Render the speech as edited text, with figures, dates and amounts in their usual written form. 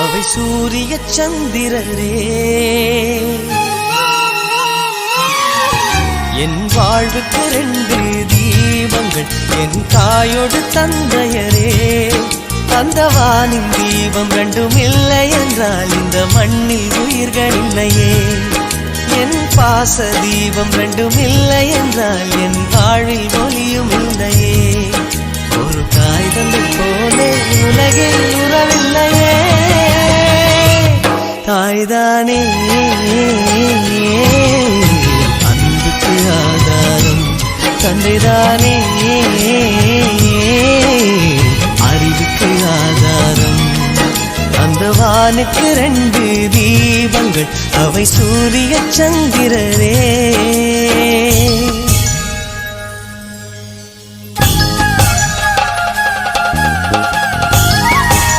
அவை சூரிய சந்திரரே. என் வாழ்வுக்கு 2 தீபங்கள் என் தாயோடு தந்தையரே. அந்த வானின் தீபம் 2ம் இல்லை என்றால் இந்த மண்ணில் உயிர்கள் இல்லையே. என் பாச தீபம் 2ம் இல்லை என்றால் என் வாழ்வில் ஒளியும் இல்லையே. ஒரு தாய் தந்தை போலே உலகில் உறவில்லையே. தாய்தானே அன்புக்கு ஆதாரம், தந்தைதானே அறிவுக்கு ஆதாரம். அந்த வானுக்கு 2 தீபங்கள் அவை சூரிய சந்திரரே.